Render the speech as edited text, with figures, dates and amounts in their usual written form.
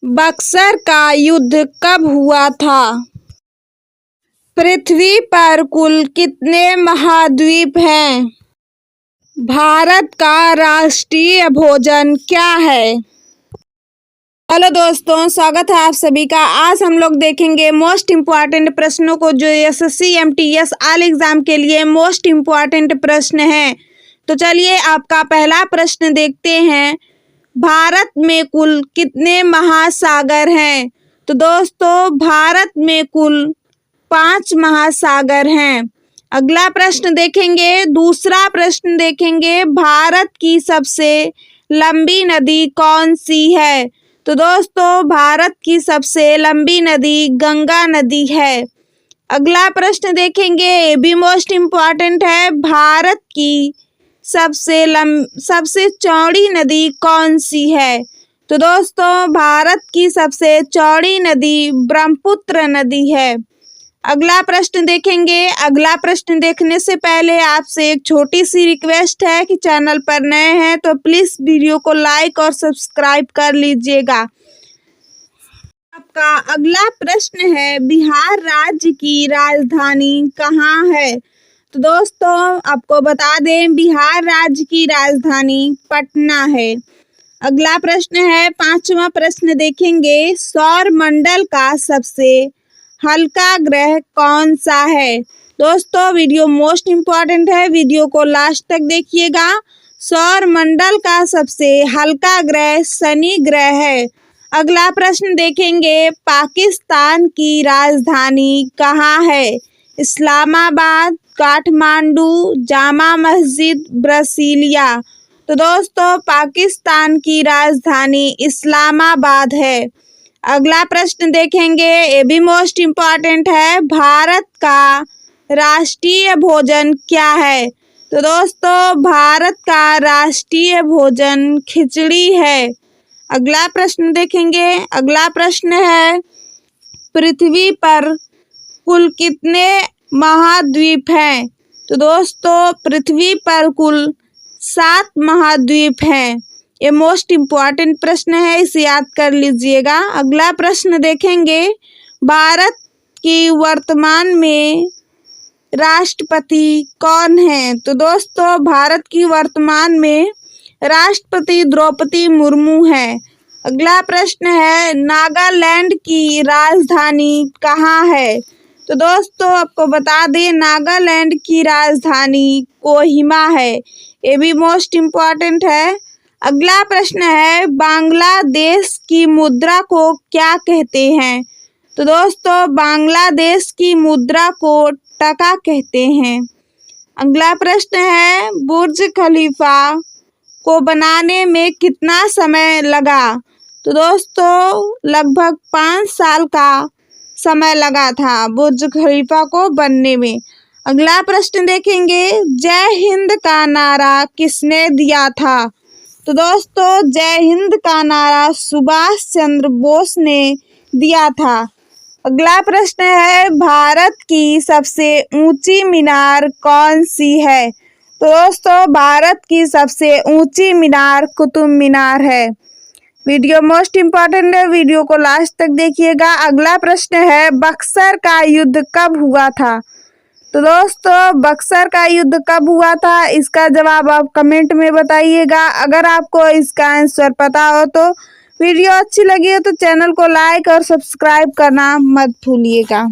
बक्सर का युद्ध कब हुआ था? पृथ्वी पर कुल कितने महाद्वीप हैं? भारत का राष्ट्रीय भोजन क्या है? हेलो दोस्तों, स्वागत है आप सभी का। आज हम लोग देखेंगे मोस्ट इम्पॉर्टेंट प्रश्नों को, जो एसएससी एमटीएस ऑल एग्जाम के लिए मोस्ट इम्पॉर्टेंट प्रश्न हैं। तो चलिए आपका पहला प्रश्न देखते हैं। भारत में कुल कितने महासागर हैं? तो दोस्तों, भारत में कुल 5 महासागर हैं। अगला प्रश्न देखेंगे, दूसरा प्रश्न देखेंगे, भारत की सबसे लंबी नदी कौन सी है? तो दोस्तों, भारत की सबसे लंबी नदी गंगा नदी है। अगला प्रश्न देखेंगे, ये भी मोस्ट इम्पॉर्टेंट है। भारत की सबसे चौड़ी नदी कौन सी है? तो दोस्तों, भारत की सबसे चौड़ी नदी ब्रह्मपुत्र नदी है। अगला प्रश्न देखेंगे। अगला प्रश्न देखने से पहले आपसे एक छोटी सी रिक्वेस्ट है कि चैनल पर नए हैं तो प्लीज वीडियो को लाइक और सब्सक्राइब कर लीजिएगा। आपका अगला प्रश्न है, बिहार राज्य की राजधानी कहाँ है? तो दोस्तों, आपको बता दें, बिहार राज्य की राजधानी पटना है। अगला प्रश्न है, 5वां प्रश्न देखेंगे, सौर मंडल का सबसे हल्का ग्रह कौन सा है? दोस्तों, वीडियो मोस्ट इम्पॉर्टेंट है, वीडियो को लास्ट तक देखिएगा। सौर मंडल का सबसे हल्का ग्रह शनि ग्रह है। अगला प्रश्न देखेंगे, पाकिस्तान की राजधानी कहाँ है? इस्लामाबाद, काठमांडू, जामा मस्जिद, ब्रासीलिया। तो दोस्तों, पाकिस्तान की राजधानी इस्लामाबाद है। अगला प्रश्न देखेंगे, ये भी मोस्ट इम्पॉर्टेंट है, भारत का राष्ट्रीय भोजन क्या है? तो दोस्तों, भारत का राष्ट्रीय भोजन खिचड़ी है। अगला प्रश्न देखेंगे। अगला प्रश्न है, पृथ्वी पर कुल कितने महाद्वीप हैं? तो दोस्तों, पृथ्वी पर कुल 7 महाद्वीप हैं। ये मोस्ट इम्पॉर्टेंट प्रश्न है, इसे याद कर लीजिएगा। अगला प्रश्न देखेंगे, भारत की वर्तमान में राष्ट्रपति कौन है? तो दोस्तों, भारत की वर्तमान में राष्ट्रपति द्रौपदी मुर्मू है। अगला प्रश्न है, नागालैंड की राजधानी कहाँ है? तो दोस्तों, आपको बता दें, नागालैंड की राजधानी कोहिमा है। ये भी मोस्ट इम्पॉर्टेंट है। अगला प्रश्न है, बांग्लादेश की मुद्रा को क्या कहते हैं? तो दोस्तों, बांग्लादेश की मुद्रा को टका कहते हैं। अगला प्रश्न है, बुर्ज खलीफा को बनाने में कितना समय लगा? तो दोस्तों, लगभग 5 साल का समय लगा था बुर्ज खलीफा को बनने में। अगला प्रश्न देखेंगे, जय हिंद का नारा किसने दिया था? तो दोस्तों, जय हिंद का नारा सुभाष चंद्र बोस ने दिया था। अगला प्रश्न है, भारत की सबसे ऊंची मीनार कौन सी है? तो दोस्तों, भारत की सबसे ऊंची मीनार कुतुब मीनार है। वीडियो मोस्ट इम्पॉर्टेंट है, वीडियो को लास्ट तक देखिएगा। अगला प्रश्न है, बक्सर का युद्ध कब हुआ था? तो दोस्तों, बक्सर का युद्ध कब हुआ था, इसका जवाब आप कमेंट में बताइएगा। अगर आपको इसका आंसर पता हो तो वीडियो अच्छी लगी हो तो चैनल को लाइक और सब्सक्राइब करना मत भूलिएगा।